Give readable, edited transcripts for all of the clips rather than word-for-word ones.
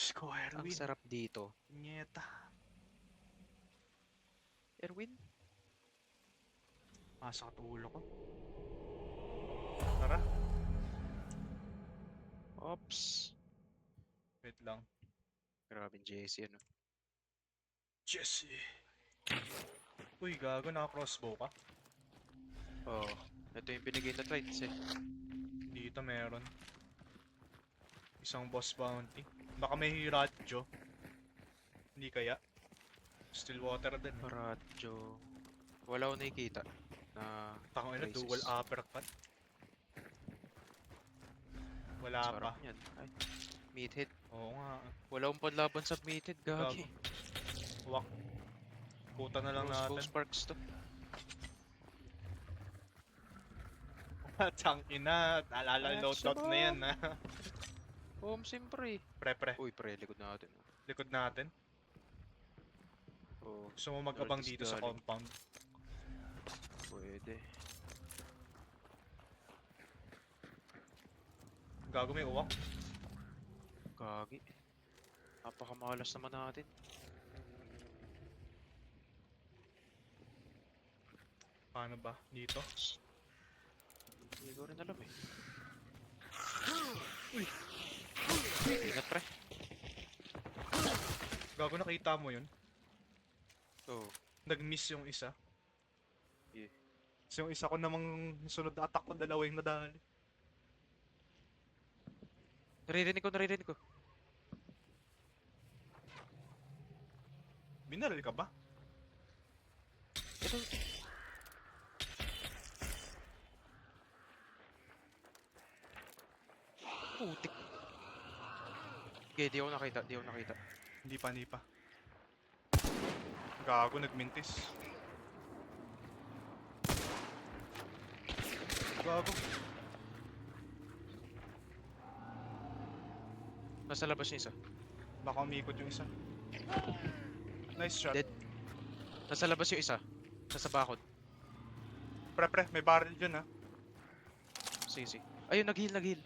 Diyos ko, Ang Erwin. sarap dito. Nyeta. Erwin? Masakit ulo ko. Tara. Ops. Wait lang. Grabe Jesse ano. Jesse. Uy, gago. Naka-crossbow ka? Oh, ito yung binigay na traits eh. Dito meron. Isang boss bounty. Baka may radyo. Hindi kaya. Stillwater din eh. Radyo. Wala ko nakikita na Takang ina, dual traces. uppercut. Wala pa. Sarap yan. Ay, meathead. Oo nga. Wala akong panlaban sa meathead, Gago. gagi. Wak. Puta na lang Crossbow natin. sparks to. Tangina. Alala loadout na yan ha. Siyempre. Pre. Uy, pre, likod natin. Likod natin. Oh, Gusto mo mag-abang Northeast dito sa galing. compound. Pwede. Gago, may uwak. Gagi. Napakamalas naman natin. Paano ba? Dito? Hindi ko rin alam eh. Uy! Ingat pre. Gago, nakita mo yun? Oh, Nag-miss yung isa. yeah. So yung isa ko namang sunod na attack ko, dalawa yung nadali. Naririnig ko. Binaril ka ba? Ito. Putik. Okay, di ako nakita. Hindi pa. Gago, nagmintis. Gago. Nasa labas niya isa. Baka umikot yung isa. Nice shot. Dead. Nasa labas yung isa. Nasa bakod. Pre, may barrel dyan ha. Sige. Ayun, nag-heal.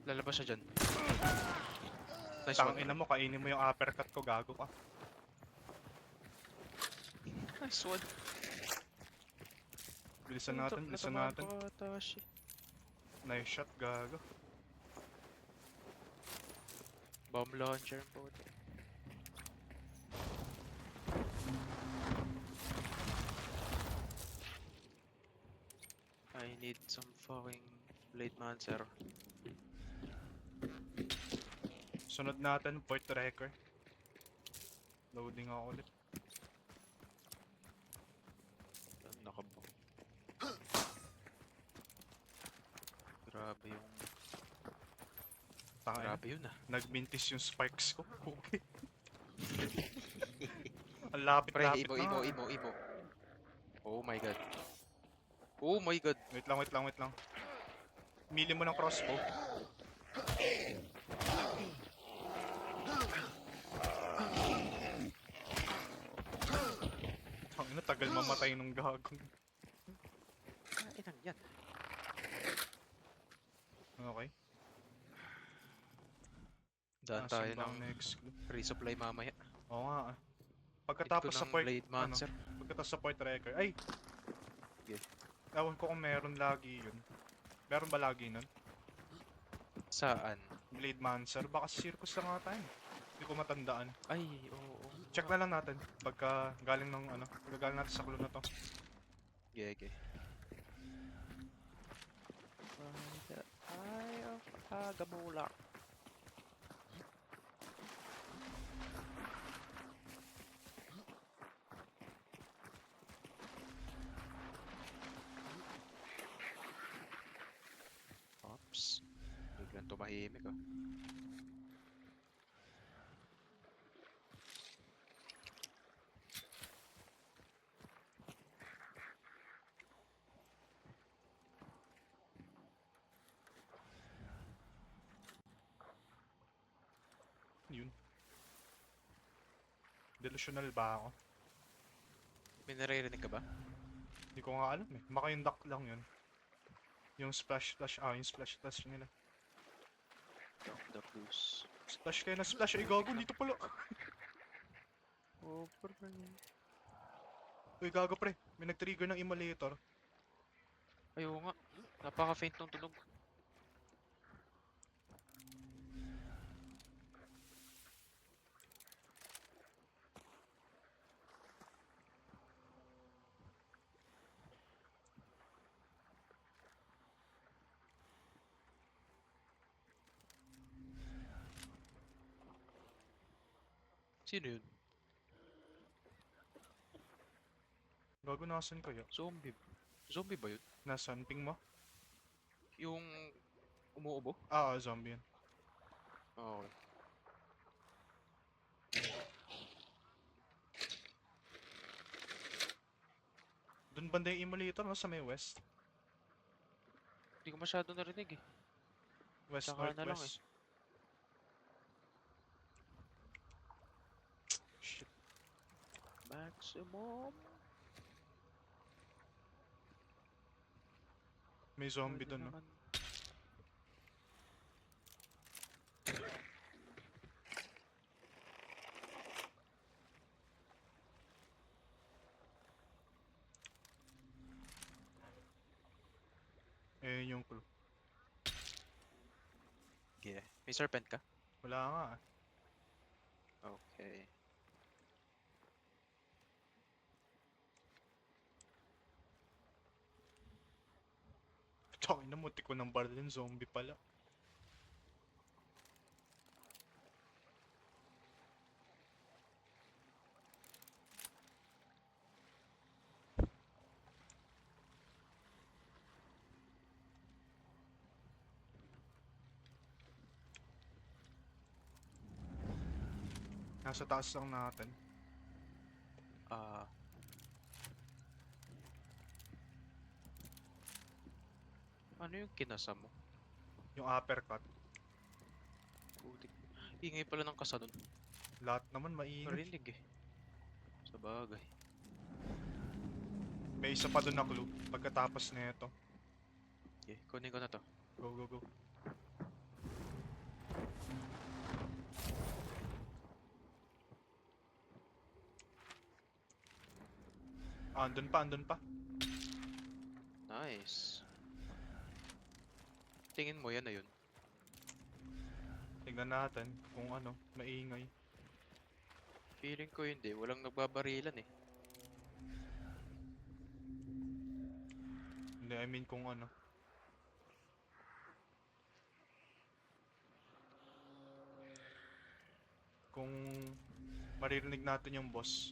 Lalabas siya dyan. Nice one. Tangina mo, kainin mo yung uppercut ko, gago ka. Nice one. Bilisan natin. Patashi. Nice shot, gago. Bomb launcher po. I need some fucking blade mancer. Sunod natin, point tracker. Loading ako ulit. Nakabo. Grabe yung... Tangina, Grabe yun ah. nagmintis yung spikes ko. Okay. Ang Pre, lapit-lapit na. imo. Oh my god. Oh my god. Wait lang. Mili mo ng crossbow. Tangina, tagal mamatay nung gagong. Inang yan. Okay. Daan Asan tayo ba ang ng next clue? resupply mamaya. Oo nga ah. Hit Pagkatapos ko sa ng point, blade mancer. pagkatapos sa point tracker. Ay! Okay. Ewan ko kung meron lagi yun. Meron ba lagi nun? Saan? Blade Mancer? Baka sa circus lang nga tayo. Hindi ko matandaan. Ay, oo. Check na lang natin pagka galing ng pagka galing natin sa clue na to. Gege. By the eye of Agamulak. Ops. Biglang tumahimik ah. Yun. Delusional ba ako? May naririnig ka ba? Hindi ko nga alam eh. Baka yung duck lang yun. Yung splash, yung splash nila. The boost. Splash kayo na splash. Ay, gago. Dito pala. Oh, pre. Uy, gago pre. May nag-trigger ng emulator. Ayaw nga. Napaka-faint ng tunog. Sino yun? Gago, nasan kayo? Zombie. Zombie ba yun? Nasan? Ping mo? Yung umuubo? Zombie yun. Oo. Doon banda yung emulator, no? Sa may west. Hindi ko masyado narinig eh. West, Tsaka na lang northwest. Shit. Maximum. May zombie Pwede doon, no? naman. Ayun yung clue. Yeah. May serpent ka? Wala nga ah. Okay. Tangin na, muti ko ng baril yung zombie pala. Nasa taas lang natin. Ah. Ano yung kinasa mo? Yung uppercut. Putik. Ingay pala ng kasa dun. Lahat naman maingay. Narinig eh. Sa bagay. May isa pa doon na clue. Pagkatapos nito. Okay, kunin ko na to. Go, go, go. Andun pa, andun pa. Nice. Tingin mo yan na yun. Tingnan natin kung ano, maingay. Feeling ko hindi. Walang nagbabarilan eh. Hindi, I mean kung ano. Kung maririnig natin yung boss.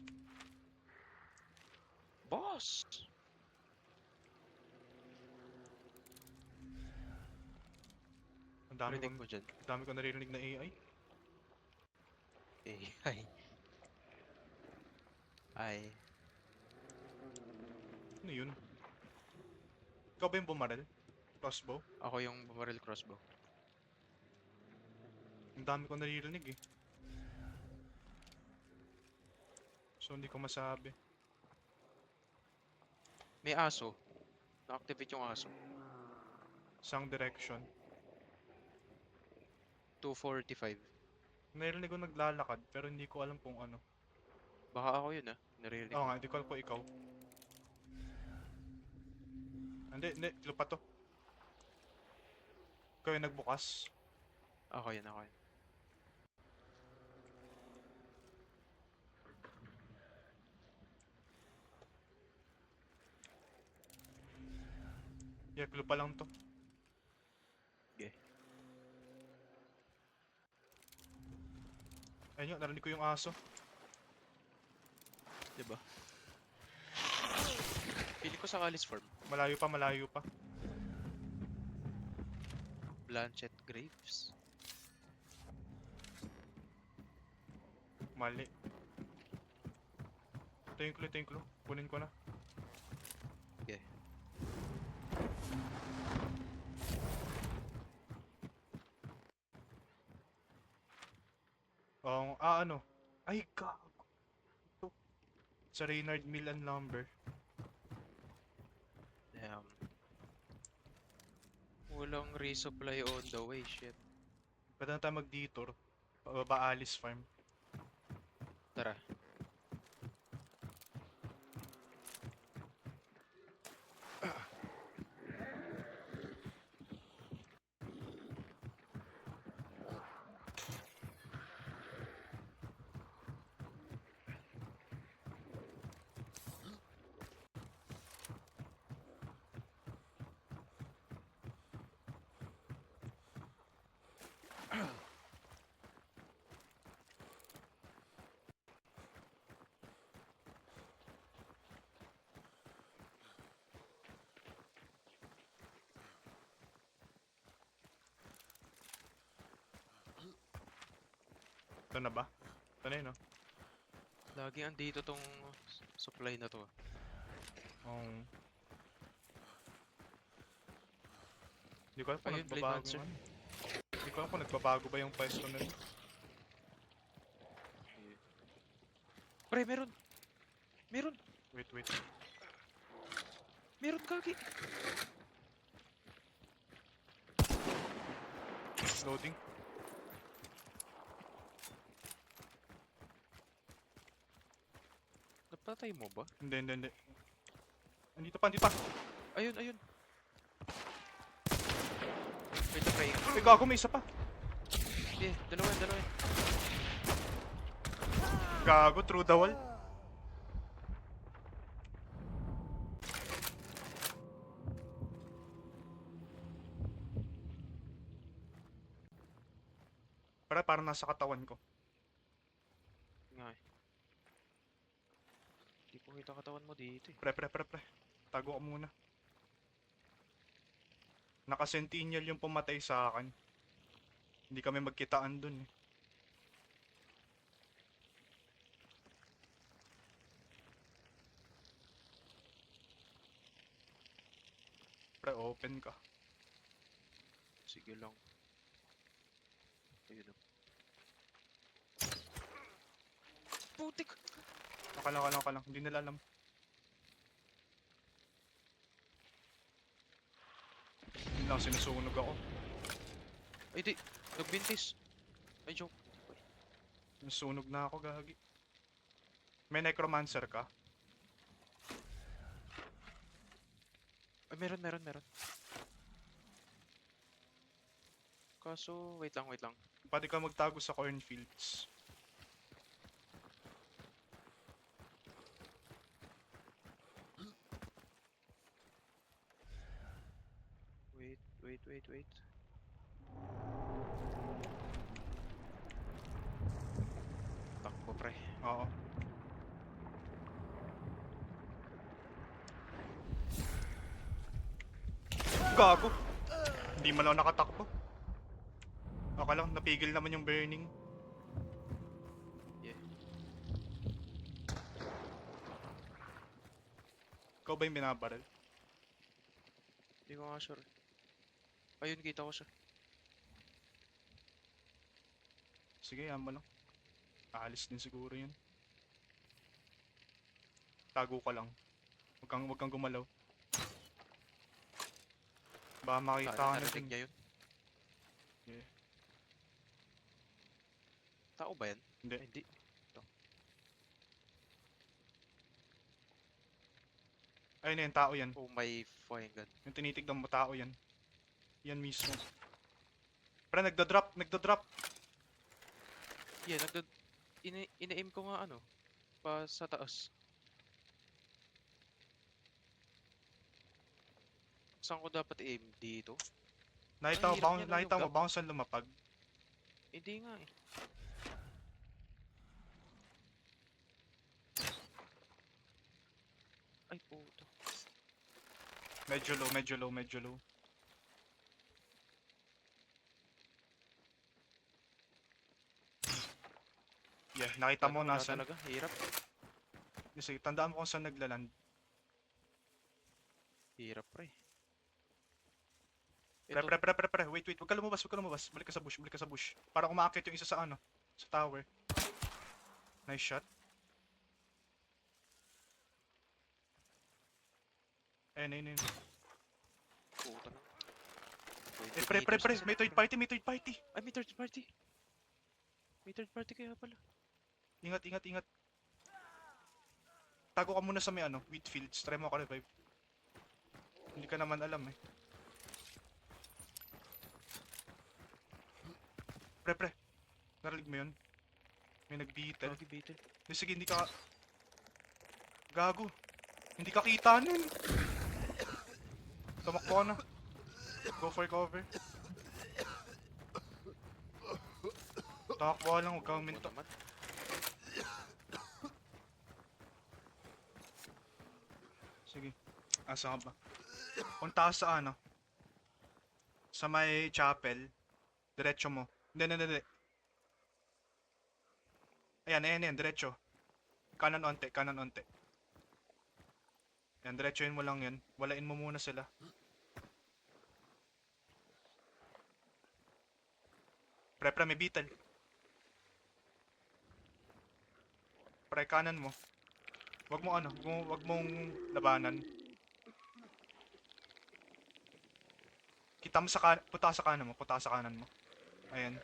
Boss! Ang dami Narinig kong, mo dyan. dami kong naririnig na AI. AI. Ay. Ano yun? Ikaw ba yung bumaril? Crossbow? Ako yung bumaril crossbow. Ang dami kong naririnig eh. So hindi ko masabi. May aso. Na-activate yung aso. Sang direction. 245. Naririnig ko naglalakad pero hindi ko alam kung ano. Baka ako yun ah. Naririnig Oo ko. nga, hindi ko alam kung ikaw. Hindi, clue pa to. Ikaw yung nagbukas. Ako yun, ako yun. Yeah, clue pa lang to. Okay. Ayun yun, narinig ko yung aso. Diba? Feeling ko sa Alice Farm. Malayo pa, malayo pa. Blanchett Graves. Mali. Ito yung clue, ito yung clue. Kunin ko na. Okay. Ano? Ay, gago. Ito. Sa Reynard Mill and Lumber. Damn. Walang resupply on the way, shit. Pwede na tayo mag-detour. Pababa Alice Farm. Tara. Ito na ba? Ito na yun, no? Lagi andito tong supply na to. Oh. Hindi ko alam kung Ayun, Blade nagbabago Lancer. yung ano. Hindi ko alam kung nagbabago ba yung pwesto na yun. Pre, meron! Meron! Wait, wait. Meron, kagi! Loading. Napatay mo ba? Hindi, hindi, hindi. Andito pa, andito pa! Ayun, ayun! Wait lang, pre. Ay, gago, may isa pa! Dalawa yan. Gago, through the wall. Parang nasa katawan ko. Nga eh. Hindi ko kita katawan mo dito eh. Pre. Tago ko muna. Naka-sentinel yung pumatay sa akin. Hindi kami magkitaan dun eh. Pre, open ka. Sige lang. Ayun na. Putik! Ka lang. Hindi nila alam. Yun lang, sinusunog ako. Ay di! Nagbintis! Ay joke. Sinusunog na ako, gagi. May necromancer ka? Ay meron. Kaso, wait lang. Pwede ka magtago sa cornfields. Wait. Takbo pre. Oo. Gago! Hindi man ako nakatakbo. Okay lang, napigil naman yung burning. Yeah. Ikaw ba yung binabaril? Hindi ko nga sure. Ayun, kita ko siya. Sige, yan mo lang. Aalis din siguro yun. Tago ka lang. Huwag kang gumalaw. Baka makita ka na Narinig din. niya yun. Yeah. Tao ba yan? Hindi. Ay, hindi. Ayun na yan, tao yan. Oh my fucking god. Yung tinitignan mo, tao yan. Yan mismo. Pero nagda-drop. Yeah, ina-aim ko nga ano. Pa sa taas. Saan ko dapat i-aim? Dito? Nakita Ang hirap niya nakita mo, nalugap. bounce ang lumapag. Hindi nga eh. Ay puto. Medyo low. Yeah, nakita mo Wala nasan. talaga. Hirap. Sige, tandaan mo kung saan naglaland. Hirap pre. Pre, Ito. pre. Wait. Huwag ka lumabas. Balik ka sa bush. Para umakit yung isa sa ano. Sa tower. Nice shot. Ayun. Puto na. Wait. Eh, pre, may third party, may third party. Ay, may third party. May third party kaya pala. Ingat, ingat, ingat. Tago ka muna sa may ano, wheat fields. Try mo ako revive. Hindi ka naman alam eh. Pre, narinig mo yun? May nag-beetle. Lagi beetle. Sige, hindi ka... Gago. Hindi ka kita nun. Tumakbo ka na. Go for cover. Takbo ka lang, huwag kang minto. naman. Sige. Asa ka ba? Punta ka sa ano? Sa may chapel. Diretso mo. Hindi. Ayan, diretso. Kanan onte. Yan, diretsoin mo lang yan. Walain mo muna sila. Pre, may beetle. Pre, kanan mo. Wag mong labanan. Kita mo punta ka sa kanan mo. Ayan.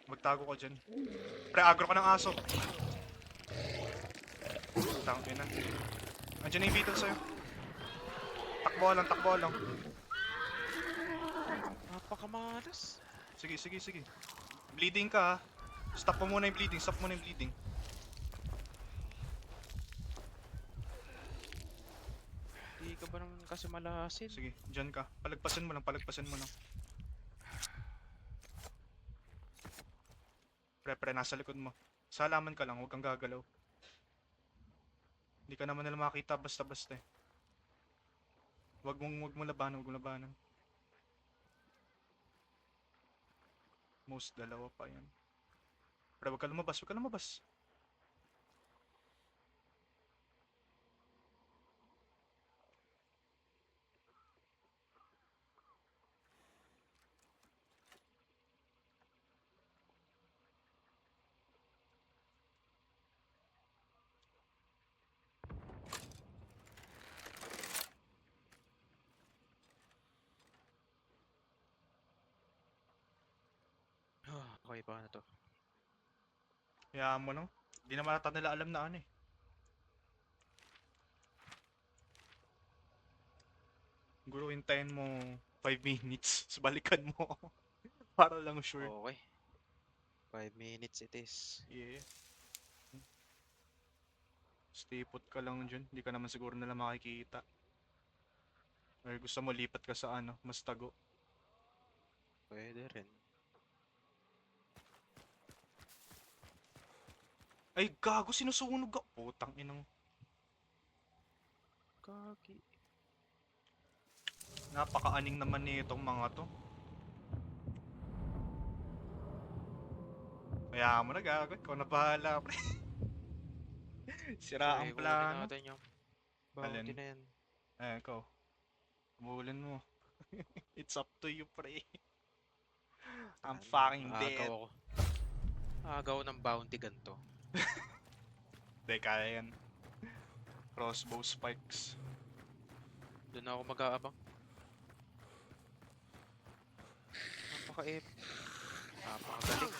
Magtago ka dyan. Pre, agro ka ng aso. Tangin na. Andiyan na yung beetle sa'yo. Takbo lang. Napakamalas. Sige. Bleeding ka ha. Stop mo muna yung bleeding. Di ka ba naman kasi malasin? Sige, dyan ka. Palagpasin mo lang. Pre, nasa likod mo. Salaman ka lang, huwag kang gagalaw. Hindi ka naman nila makita basta-basta eh. Huwag mong labanan. Most dalawa pa yan. Pre, huwag ka lumabas. Okay, paano to? Hayaan mo no? Hindi naman ata nila alam na ano eh. Siguro hintayin mo 5 minutes. So balikan mo. Para lang sure. Okay. 5 minutes it is. Yeah. Stay put ka lang dyan. Hindi ka naman siguro nila makikita. Or gusto mo lipat ka sa ano, mas tago. Pwede rin. Ay, gago, sinusunog ka. Putang inang. Kaki. Napakaaning naman nitong mga to. Kaya mo na gago. Ikaw na bahala, pre. Sira ang Okay, kunin plano. natin yung bounty Alin? na yan. Ikaw. Kumulin mo. It's up to you, pre. I'm fucking dead. Agaw ng bounty ganto. Hindi, kaya yan. Crossbow spikes. Doon ako mag-aabang. Napakagaling.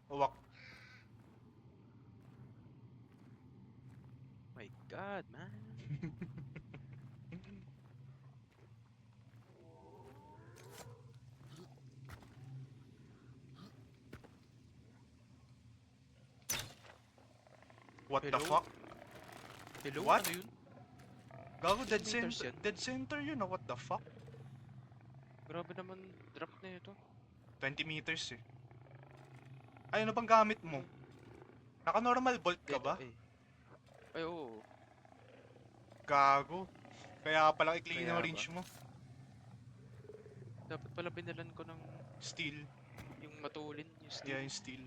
Uwak. My God, man. What the Hello? fuck? Hello? What? Ano yun? Gago, dead Meters center. yan. Dead center yun, ah. What the fuck? Grabe naman drop na ito. 20 meters eh. Ay, ano bang gamit mo? Naka-normal bolt ka ba? Ay, oo. Gago. Kaya palang ikli Kaya ng ba? range mo. Dapat pala binalan ko ng Steel. yung matulin, yung steel. Yeah, yung steel.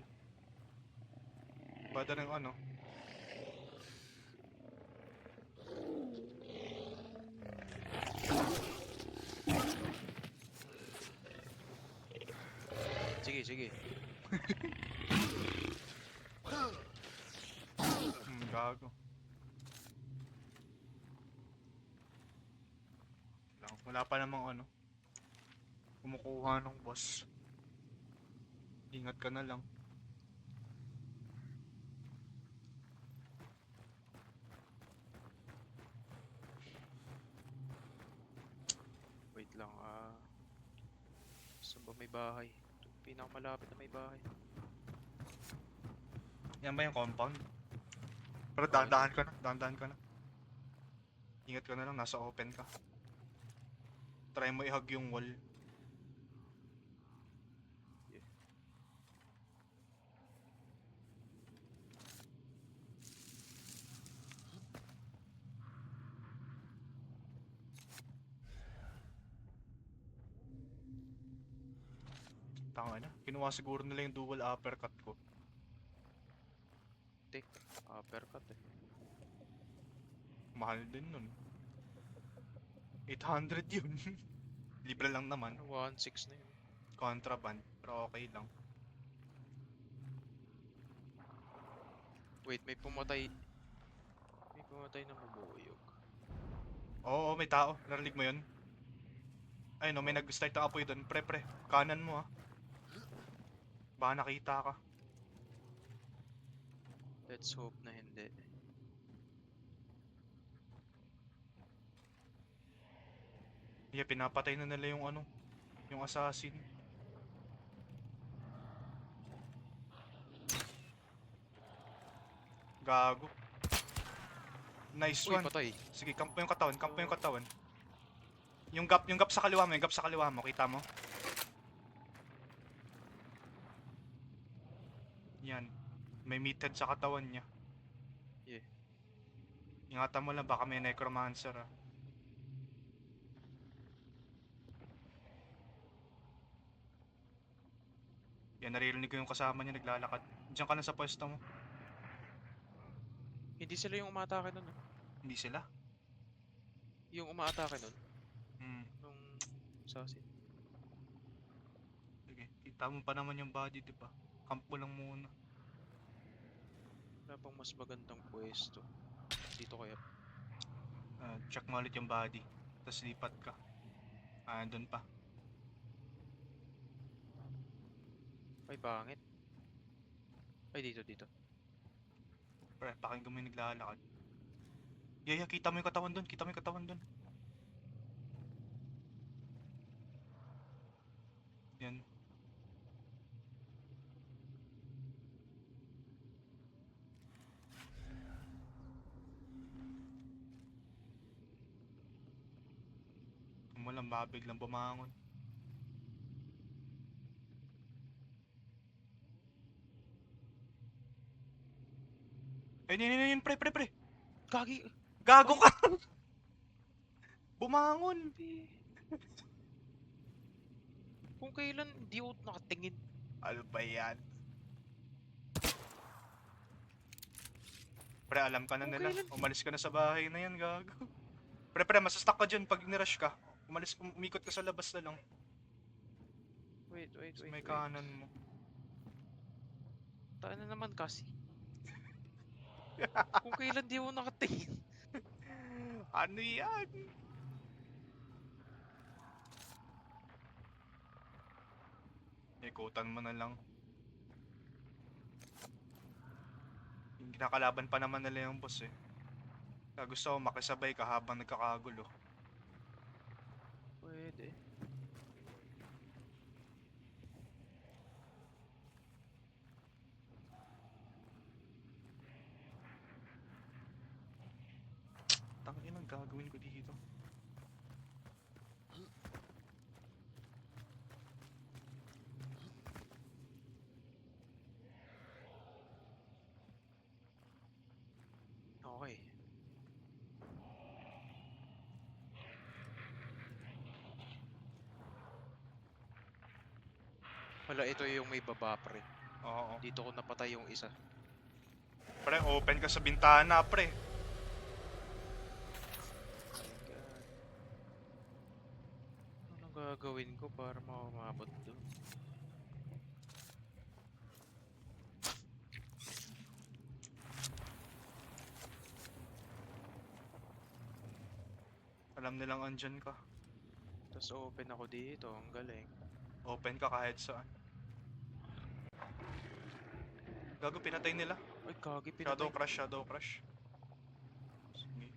Bada ng ano. Sige, sige. Gago. Wala pa namang ano. Kumukuha ng boss. Ingat ka na lang. Wait lang, saan ba may bahay? Ito, pinakamalapit na may bahay. Yan ba yung compound? Pero Oo, dahan-dahan ka na. Dahan-dahan ka na. Ingat ka na lang. Nasa open ka. Try mo i-hug yung wall. Yeah. Tanga na. Kinuha siguro nila yung dual uppercut ko. Tek, uppercut eh. Mahal din nun. 800 yun. Libre lang naman. 1.6 na yun. Contraband. Pero okay lang. Wait, may pumatay. May pumatay na mabuyog. Oo, may tao. Narinig mo yun? Ay no, may Oh. nag-start na apoy doon. Pre, pre. Kanan mo ah. Baka nakita ka. Let's hope na hindi. Yeah, pinapatay na nila yung ano. Yung assassin. Gago. Nice Uy, one. patay. Sige, kampo yung katawan, kampo yung katawan. Yung gap sa kaliwa mo, yung gap sa kaliwa mo, kita mo? Yan. May meathead sa katawan niya. Yeah. Ingatan mo lang, baka may necromancer ah. Yan, naririnig ko yung kasama niya naglalakad. Diyan ka lang sa pwesto mo. Hindi sila yung umatake nun. Hindi sila. Yung umaatake nun. Hmm. Nung assassin. Sige, kita mo pa naman yung body, di ba? Kampo lang muna. Wala pang mas magandang pwesto. Dito kaya. Check mo ulit yung body. Tapos lipat ka. Andun pa. Ay, pangit. Ay, dito, dito. Pre, pakinggan mo yung naglalakad. Yeah, kita mo yung katawan dun. Kita mo yung katawan dun. Yan. Walang babiglang bumangon. Ayun, pre, pre, pre. Gagi! Gago Ay, ka! Bumangon! hindi. Kung kailan hindi ako nakatingin. Ano ba yan? Pre, alam ka na Kung nila. kailan. Umalis ka na sa bahay na yan, gago. Pre, pre, masastuck ka dyan pag nirush ka. Umikot ka sa labas na lang. Wait, wait, Sa wait, may wait. kanan mo. Tayo na naman kasi. Kung kailan di ako nakatingin. Ano yan? Ikutan mo na lang. Kinakalaban pa naman nila yung boss eh. Kaya gusto ko makisabay ka habang nagkakagulo. Pwede. Tangin ang gagawin ko dito. Okay. Hala, ito yung may baba pre. Oo. Dito ko napatay yung isa. Pre, open ka sa bintana, pre. My God. Anong gagawin ko para makamabot doon? Alam nilang andyan ka. Tapos open ako dito. Ang galing. Open ka kahit saan. Gago, pinatay nila. Ay, kagi Shadow pinatay. crush, shadow crush. Sige.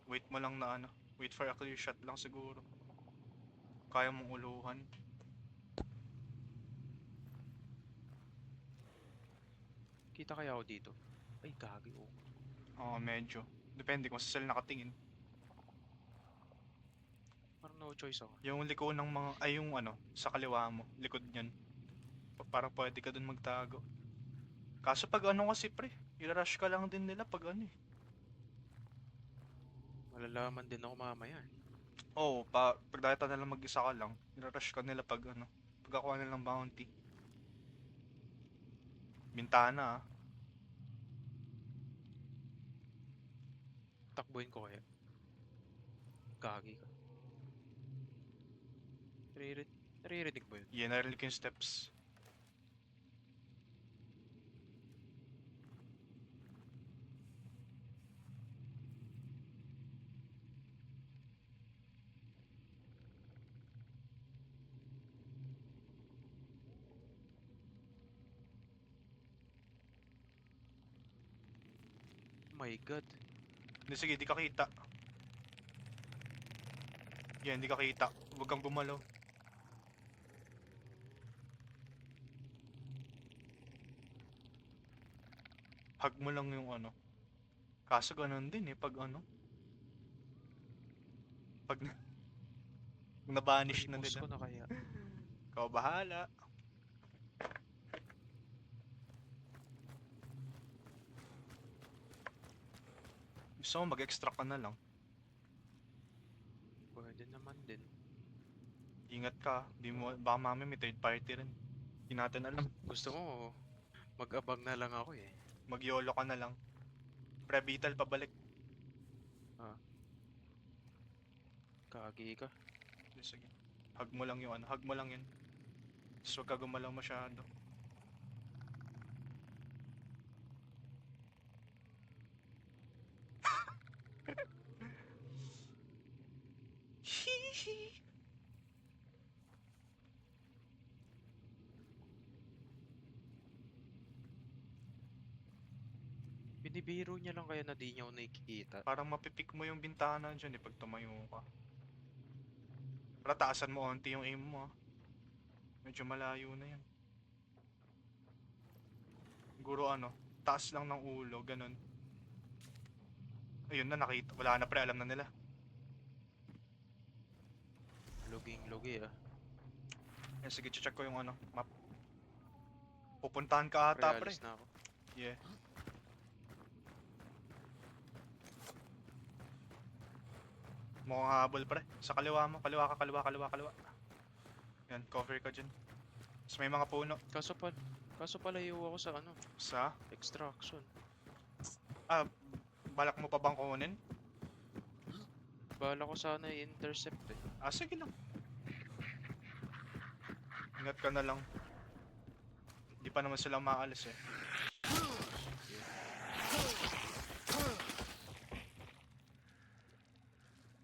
Wait mo lang na ano. Wait for a clear shot lang siguro. Kaya mong uluhan. Kita kaya ako dito? Ay, kagi. Oh. Oo, medyo. Depende kung sa sila nakatingin. Parang no choice ako. Yung liko ng mga, ay yung ano, sa kaliwa mo. Likod niyan. Parang pwede ka dun magtago. Kaso pag ano kasi pre, i-rush ka lang din nila pag ano eh. Malalaman din ako mamaya. Oo, pag dahil na lang mag-isa ka lang, i-rush ka nila pag ano, pagkakuha nilang bounty. Bintana ah. Takbuhin ko kaya. Kagi ka. Naririnig mo yun? Yan, narinig ko yung steps. My God. Hindi, sige, di ka kita. Yan, di ka kita. Huwag kang gumalaw. Hug mo lang yung ano. Kaso ganun din eh, pag ano. Pag nabanish na Primos nila. ko na kaya. Ikaw bahala. Gusto mo mag-extract ka na lang. Pwede naman din. Ingat ka. Di mo, baka mami may third party rin. Hindi natin alam. Gusto mo, mag-abang na lang ako eh. Mag-YOLO ka na lang. Pre-vital pabalik. Ah, kagi ka. Sige. Hug mo lang yung ano. Hug mo lang yun. Tapos huwag ka gumalaw masyado. Hihi. Binibiro niya lang kaya na di niya ako nakikita. Parang mapipik mo yung bintana dyan eh pag tumayo ka. Para taasan mo onti yung aim mo ah. Medyo malayo na yan. Siguro ano, taas lang ng ulo, ganun. Ayun na, nakita. Wala na pre, alam na nila. Luging-lugi ah. Yan, sige, check ko yung ano, map. Pupuntahan ka ata pre. Realist na ako. Yeah. Mukhang habol pre. Sa kaliwa mo, kaliwa ka, kaliwa, kaliwa, kaliwa. Yan, cover ka dyan. Tapos may mga puno. Kaso palayo ako sa ano, Sa, extraction. ah, balak mo pa bang kunin? Bala ko sana i-intercept eh. Ah, sige lang. Ingat ka na lang. Hindi pa naman sila maalis eh.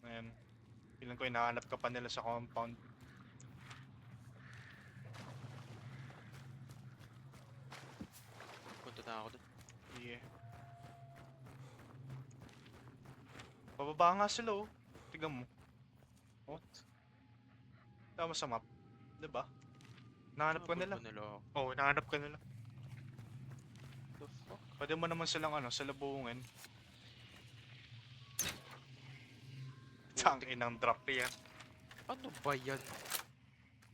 Ayan. Feeling ko hinahanap ka pa nila sa compound. Punta na ako dun. Yeah. Pababa nga sila oh. Tignan mo. Oh. Tama sa map. Diba? Nahanap ka Habol nila. ba nila ako? Oo, nahanap ka nila. The fuck? Pwede mo naman silang ano, salubungin. Tang inang drop yan. Ano ba yan?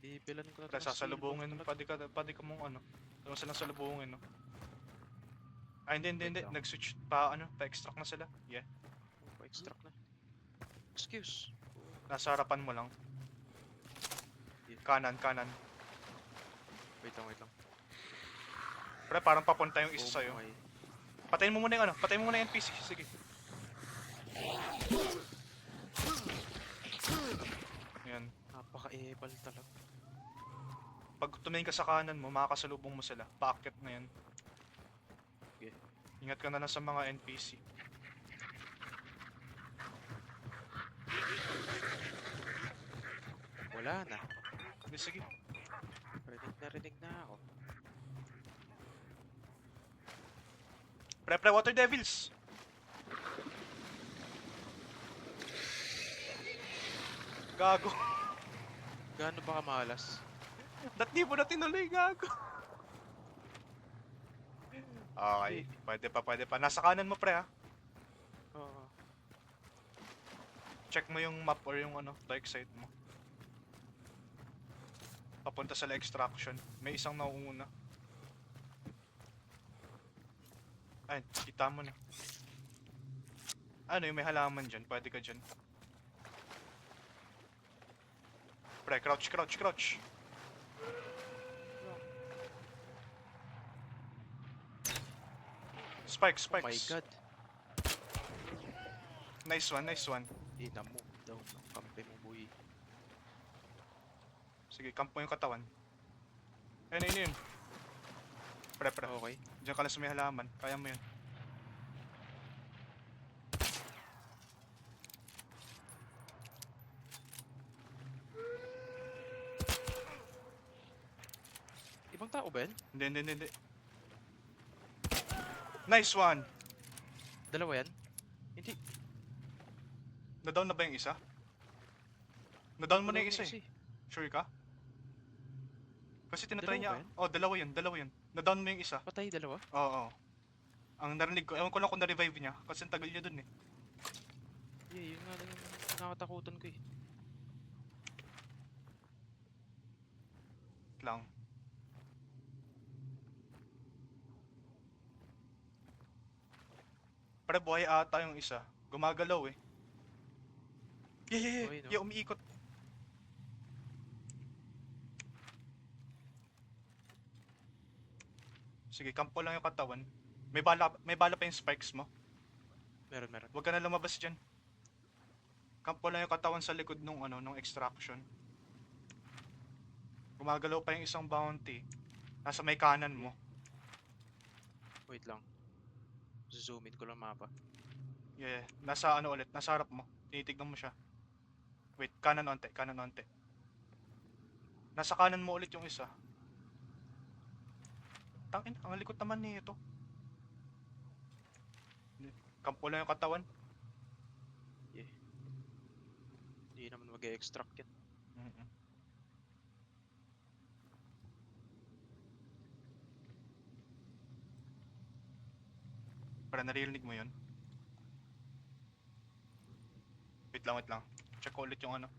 Bibilan ko na Kaya to ng silver sasalubungin, talaga. pwede ka mong ano. Pwede mo silang salubungin, no? Ah, hindi. Wait lang. Nag-switch pa, ano, pa-extract na sila. Yeah. Pa-extract na. Excuse. Nasa harapan mo lang. Kanan, kanan. Wait lang, wait lang. Pre, parang papunta yung isa Oh sa'yo. my. Patayin mo muna yung ano, patayin mo muna yung NPC. Sige. Yan. Napaka-epal talaga. Pag tumingin ka sa kanan mo, makakasalubong mo sila. Paakyat na yan. Okay. Ingat ka na lang sa mga NPC. Wala na. Hindi, sige. Rinig na ako. Pre, Water Devils! Gago. Gaano ba kamalas? Ba't di mo na tinuloy, gago? Okay, pwede pa, pwede pa. Nasa kanan mo, pre, ha? Oo. Check mo yung map or yung ano, dark side mo. Papunta sa extraction. May isang nauuna. Ay, kita mo na. Ano yung may halaman dyan? Pwede ka dyan. Pre, crouch, crouch, crouch. Spikes, Oh my spikes. god. Nice one, nice one. Ina mo daw ng kampi mo, boy. Sige, kampo yung katawan. Ayun, ayun, ayun. Pre, pre. Okay. Diyan ka lang sa may halaman. Kaya mo yun. Ibang tao ba yan? Hindi, hindi, hindi, hindi. Nice one! Dalawa yan? Hindi. Na-down na ba yung isa? Na-down mo na yung Dalawa isa eh. eh. Sure ka? Kasi tinatry Dalawa niya. ba yan? Oh, dalawa yun, dalawa yun. Na-down mo yung isa. Patay dalawa? Oo, oo. Ang narinig ko, ewan ko lang kung na-revive niya. Kasi ang tagal niya dun eh. Yeah, yun nga lang yung nakatakutan ko eh. Lang. Pre, buhay ata yung isa. Gumagalaw eh. Yeah, yeah, yeah. Buhay, no? Yeah, umiikot. Sige, kampo lang yung katawan. May bala pa yung spikes mo. Meron, meron. Huwag ka na lumabas dyan. Kampo lang yung katawan sa likod nung ano, nung extraction. Gumagalaw pa yung isang bounty. Nasa may kanan mo. Wait lang. Zoom in ko lang mapa. Yeah, nasa ano ulit, nasa harap mo. Tinitignan mo siya. Wait, kanan onte, kanan onte. Nasa kanan mo ulit yung isa. Tangin, ang likot naman nito. Kampo lang yung katawan. Hindi naman mag-extract yan. Mm-mm. Para naririnig mo yun. Wait lang, wait lang. Check ko ulit yung ano.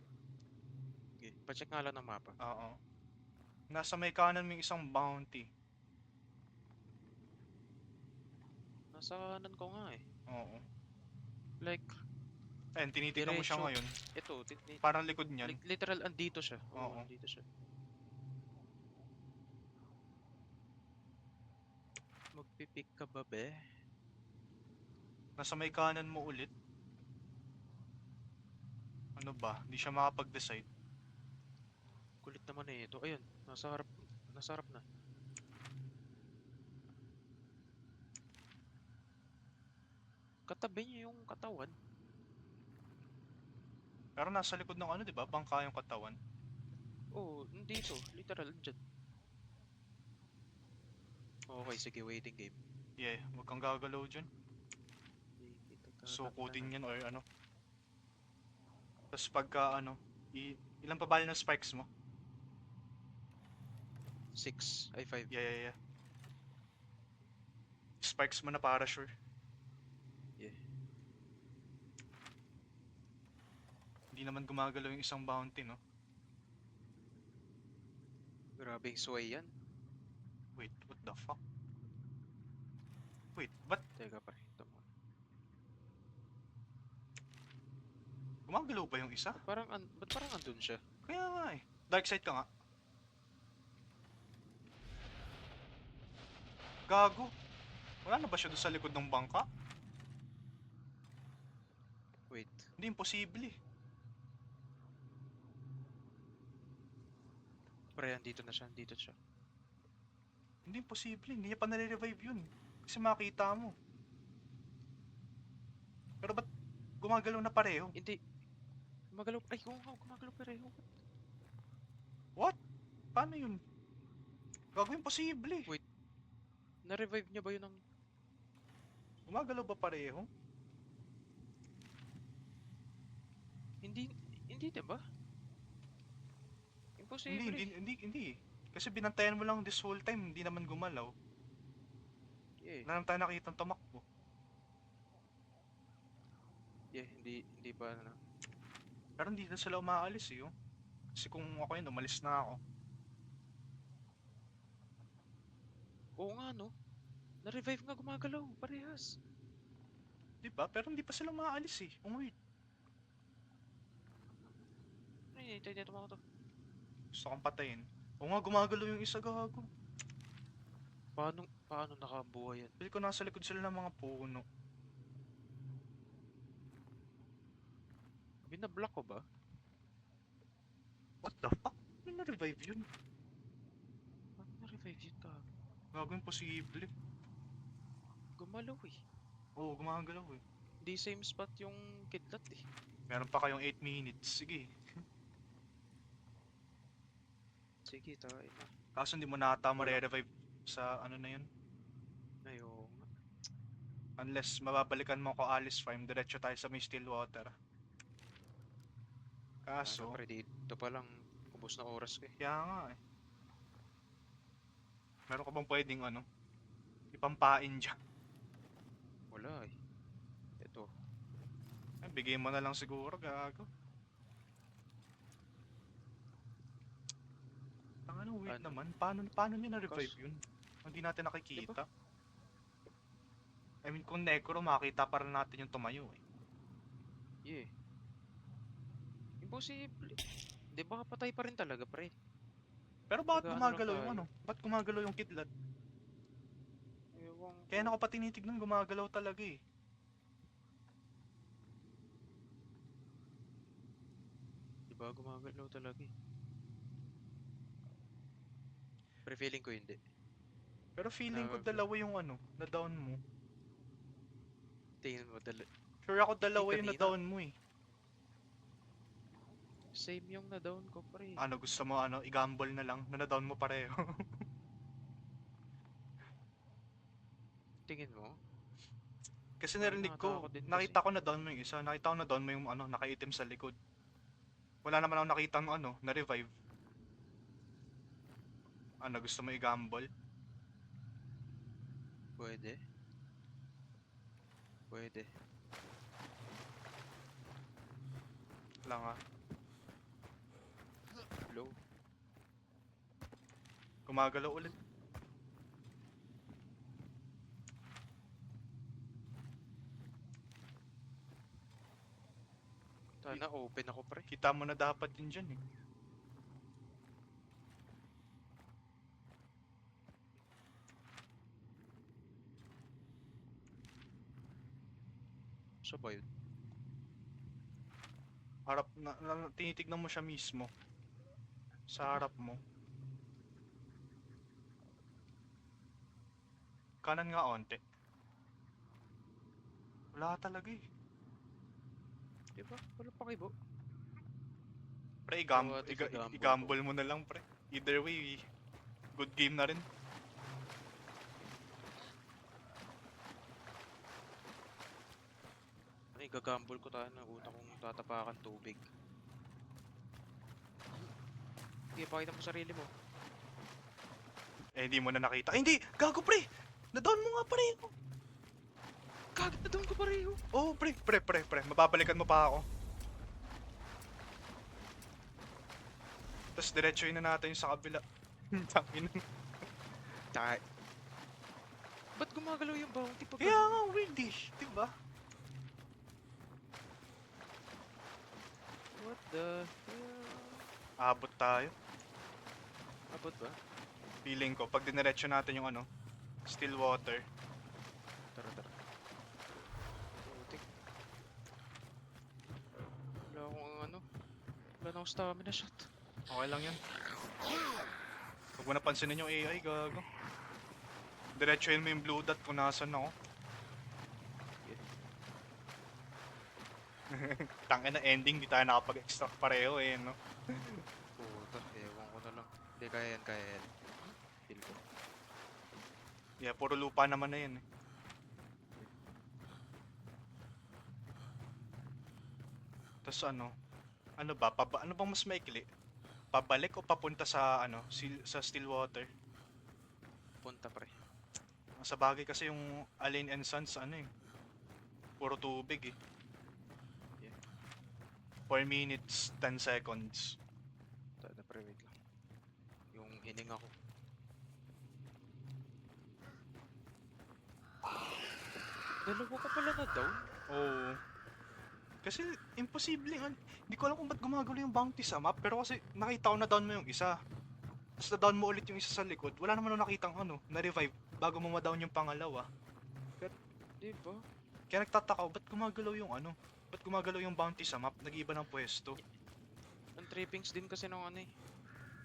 Okay. Pa-check nga lang ng mapa. Oo. Nasa may kanan mo yung isang bounty. Nasa kanan ko nga eh. Oo. Like, Ayun, tinitignan mo siya Diretso. ngayon. ito. Parang likod niyan. Literal, andito siya. Oo. Oo, andito siya. Magpipick ka ba, be? Nasa may kanan mo ulit. Ano ba? Hindi siya makapag-decide. Kulit naman eh ito. Ayun, nasa harap. Nasa harap na. Katabi niya yung katawan. Pero nasa likod ng ano, di ba? Bangka yung katawan. Oo, nandito. Literal, andyan. Okay, sige, waiting game. Yeah, huwag kang gagalaw dyan. Suko Suko din yan or ano. Tapos pagka ano, ilang pabali ng spikes mo? 6, ay 5. Yeah, yeah, yeah. Spikes mo na para sure. Yeah. Hindi naman gumagalaw yung isang bounty, no? Grabing sway yan. Wait, what the fuck? Wait, ba't Teka pa rin. Ito mo. gumagalaw ba yung isa? Ba't parang andun siya? Kaya nga eh. Dark side ka nga. Gago. Wala na ba siya doon sa likod ng bangka? Wait. Hindi, imposible eh. Pre, andito na siya, andito siya. Hindi, imposible. Hindi niya pa nare-revive yun. Kasi makita mo. Pero ba't gumagalaw na pareho? Hindi. Gumagalaw. Ay, oo nga, gumagalaw pareho. What? Paano yun? Gago, imposible eh. Wait. Na-revive niya ba yun ng... Gumagalaw ba pareho? Hindi, hindi diba? Hindi, Imposible hindi, eh. hindi. Kasi binantayan mo lang this whole time, hindi naman gumalaw. Yeah, Wala naman tayo nakitang tumakbo. yeah, hindi pa na. Pero hindi na sila umaalis eh. Oh. Kasi kung ako yun, umalis na ako. Oo nga no. Na-revive nga gumagalaw, parehas. Di ba? Pero hindi pa sila umaalis eh. Ang weird. Ay, hintay nito mga to. Gusto kong patayin. Oo nga, gumagalaw yung isa, gago. Paano nakabuhay yan? Feel ko nasa likod sila ng mga puno. Binablock ko ba? What the fuck? Ano na-revive yun? Paano na-revive yun ka? Gago, imposible. Gumalaw eh. Oo, gumagalaw eh. Di same spot yung kidlat eh. Meron pa kayong 8 minutes. Sige. Sige, tayo na. Kaso hindi mo na ata re-revive sa ano na yun. Ayun. Unless mababalikan mo ko Alice Farm, diretso tayo sa may Stillwater. Kaso, Pre, dito pa lang ubos na oras ko eh. kaya nga eh. Meron ka bang pwedeng ano? Ipampain dyan. Wala eh. Ito. Eh, bigay mo na lang siguro, gago. Ano, weird Ano? naman. Paano niya na-revive Kas- yun? Hindi natin nakikita. I mean, kung necro, makita pa rin natin yung tumayo eh. Yeah. Imposible. Di ba patay pa rin talaga, pre? Pero bakit Nag-aano lang gumagalaw yung tayo. ano? Ba't gumagalaw yung kidlat? Ewan Kaya ko. ako pa tinitignan, gumagalaw talaga eh. Di ba gumagalaw talaga eh. Pre, feeling ko hindi. Pero feeling ko dalawa yung ano, na down mo. Tingin mo, Sure ako dalawa yung na kanina. down mo eh. Same yung na-down ko, pre. Ano, gusto mo ano, i-gamble na lang na na-down mo pareho. Tingin mo? Kasi Parang narinig ko, nakatakot din nakita ko na down mo yung isa, nakita ko na down mo yung ano, nakaitim sa likod. Wala naman ako nakita mo ano, na-revive. Ano, gusto mo i-gamble? Pwede. Pwede. Lang ah. Low. Gumagalaw ulit. Sana open ako, pre. Kita mo na dapat yun dyan eh. Siya ba yun? Harap tinitignan mo siya mismo. Sa harap mo. Kanan nga onte. Wala talaga eh. Di ba? Wala pa kibo. Pre, Oo, ate, i-gamble i-gamble mo na lang pre. Either way, good game na rin. Ay, gagamble ko tayo na una kong tatapakan tubig. Sige, pakita mo sarili mo. Eh, hindi mo na nakita. Ay, hindi! Gago pre! Na-down mo nga pre! Kagad na doon ko pareho. Oh, pre. Mababalikan mo pa ako. Tapos diretsuin na natin yung sa kabila. Tangin. Tayo. Ba't gumagalaw yung bounty pag... Kaya nga, weird eh. Diba? What the hell? Abot tayo. Abot ba? Feeling ko, pag diniretso natin yung ano, Still water. Tara, tara. Putik. Wala akong ano. Wala na akong stamina shot. Okay lang yan. Huwag mo napansinin yung AI, gago. Diretsuhin mo yung blue dot kung nasan ako. Tangin na ending, di tayo nakapag-extract pareho eh, no? Puta, ewan ko na lang. Hindi, kaya yan, kaya yan. Feel ko. Yeah, puro lupa naman na yan eh. Tapos ano ba? Ano bang mas maikli? Pabalik o papunta sa sa Stillwater? Punta pre. Sa bagay kasi yung Alain and Sons puro tubig eh. Yeah. 4 minutes, 10 seconds. Tada pre, wait lang. Yung hininga ko. Dalawa ko pala na down. Oo. Kasi imposible hindi ko alam kung ba't gumagalo yung bounty sa map, pero kasi nakita ko na down mo yung isa. Tapos na down mo ulit yung isa sa likod. Wala naman na nakitang na-revive bago mo ma-down yung pangalawa. Di ba? Kaya nagtataka ako, ba't gumagalaw yung ba't gumagalaw yung bounty sa map? Nag-iba ng pwesto. Ang trippings din kasi nung ano eh.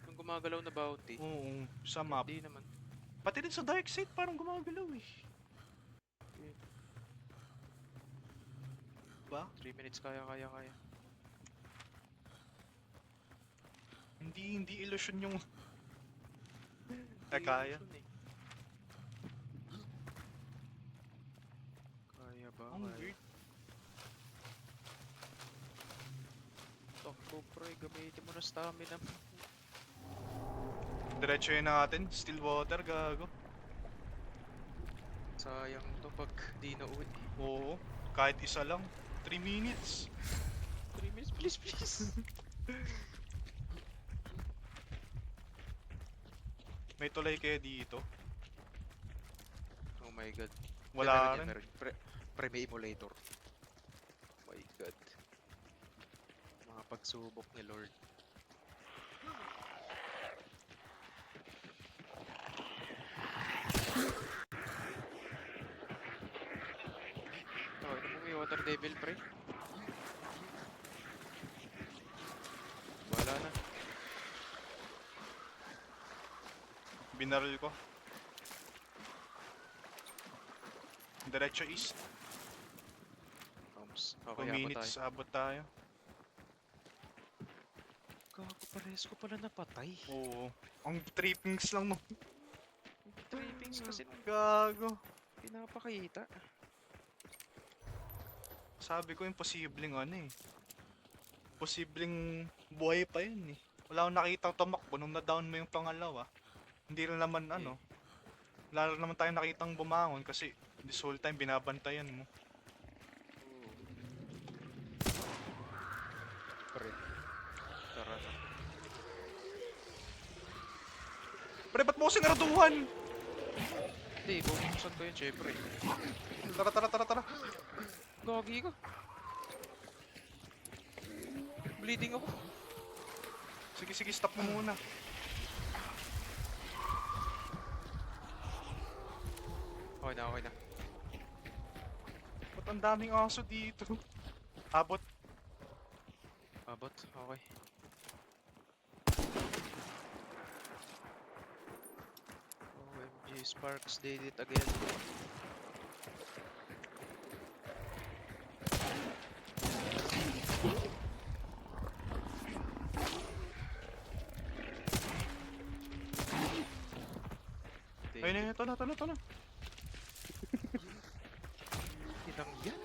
Nung gumagalaw na bounty. Oo, sa map. Di naman. Pati din sa dark side parang gumagalaw eh. Ba? 3 minutes kaya. Hindi illusion yung Hindi kaya. yun eh. Kaya ba? Ang Kaya. weird. Takbo pre, gamitin mo na stamina mo. Diretso yun natin, Stillwater, gago. Sayang to pag di na uwi. Oo, kahit isa lang. 3 minutes. 3 minutes, please, please. May tulay kaya dito. Oh my god. Wala Meron yan, rin. meron. Pre, may emulator. Oh my god. Mga pagsubok ni Lord. Oh, ito mo may water devil pre. Wala na. Binaril ko. Diretso east. 2 Okay, abot tayo. minutes, abot tayo. Gago, pares ko pala napatay. Oo. Ang trippings lang mo. Trippings kasi nung Gago. pinapakita. Sabi ko imposibleng Posibleng buhay pa yun eh. Wala akong nakitang tumakbo nung na-down mo yung pangalawa. Hindi rin naman wala rin naman tayong nakitang bumangon kasi this whole time binabantayan mo. Oo. Pre. Tara na. Pre, ba't mo ko sinaraduhan? Hindi, bubuksan ko yun syempre. Tara. Gagi ka. Bleeding ako. Sige, stop mo muna. Okay na. Ba't ang daming aso dito? Abot. Abot, okay. OMG, Sparks did it again. Ayun, ito na. Inang yan.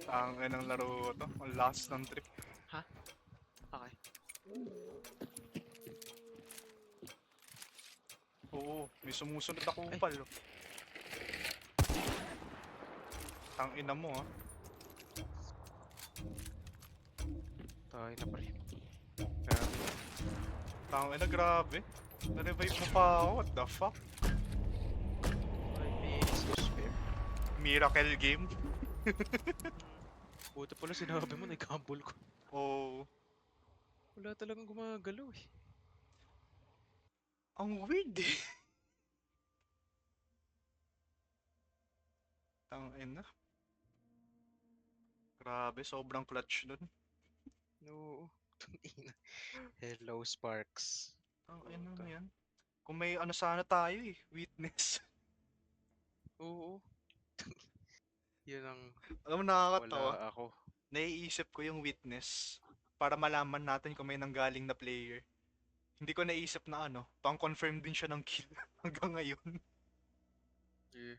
Ang ng laro to. Ang last ng trip. Okay. Oo, may sumusunod na kupal. Oh. Tangina mo ah. Tayo na pre. Grabe. Tangina, grabe. Na-revive mo pa ako, what the fuck? 5 minutes to spare. Miracle game. Buti pala sinabi mo, nag-gamble ko. Oo. Wala talagang gumagalaw eh. Ang weird eh. Tangina. Grabe, sobrang clutch nun. No. Hello, Sparks. Tangina Puta. mo yan. Kung may ano sana tayo eh, witness. Oo. Yun ang Alam mo, nakakatawa. wala ako. Naiisip ko yung witness para malaman natin kung may nanggaling na player. Hindi ko naisip na ano, pang-confirm din siya ng kill hanggang ngayon. Eh,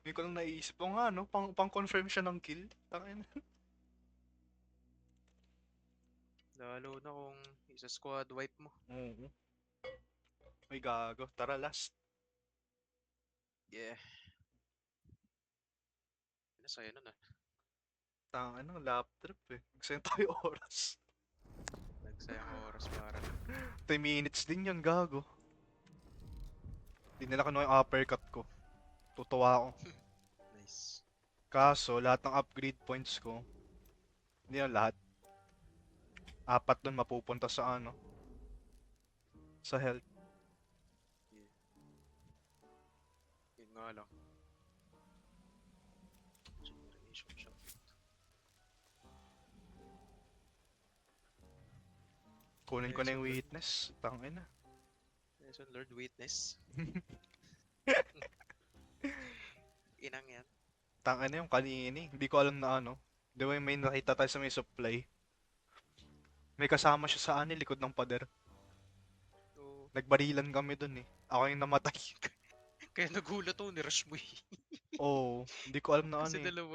Hindi ko lang naisip. O nga, no? Pang-confirm siya ng kill. Tangina. lalo na kung isa squad wipe mo. Oo. May gago. Tara, last. Yeah. Nasaya nun ah. Tangina, lap trip eh. Nagsayang tayo oras. Nagsayang oras para lang. 3 minutes din yun, gago. Hindi nila kinuha yung uppercut ko. Tutuwa ako. Nice. Kaso, lahat ng upgrade points ko, hindi na lahat. 4 dun mapupunta sa ano, sa health. Yeah. Yun nga lang. Generation shot. Kunin ko na yung Lesson learned. witness. Tangina. Lesson learned, witness. Inang yan. Tangina yung kanini. Hindi ko alam na ano. Di ba yung may nakita tayo sa may supply? May kasama siya sa ano, likod ng pader. So, Nagbarilan kami dun eh. Ako yung namatay. kaya nagulat ako, ni-rush mo eh. Oo, hindi ko alam na ano Kasi eh. dalawa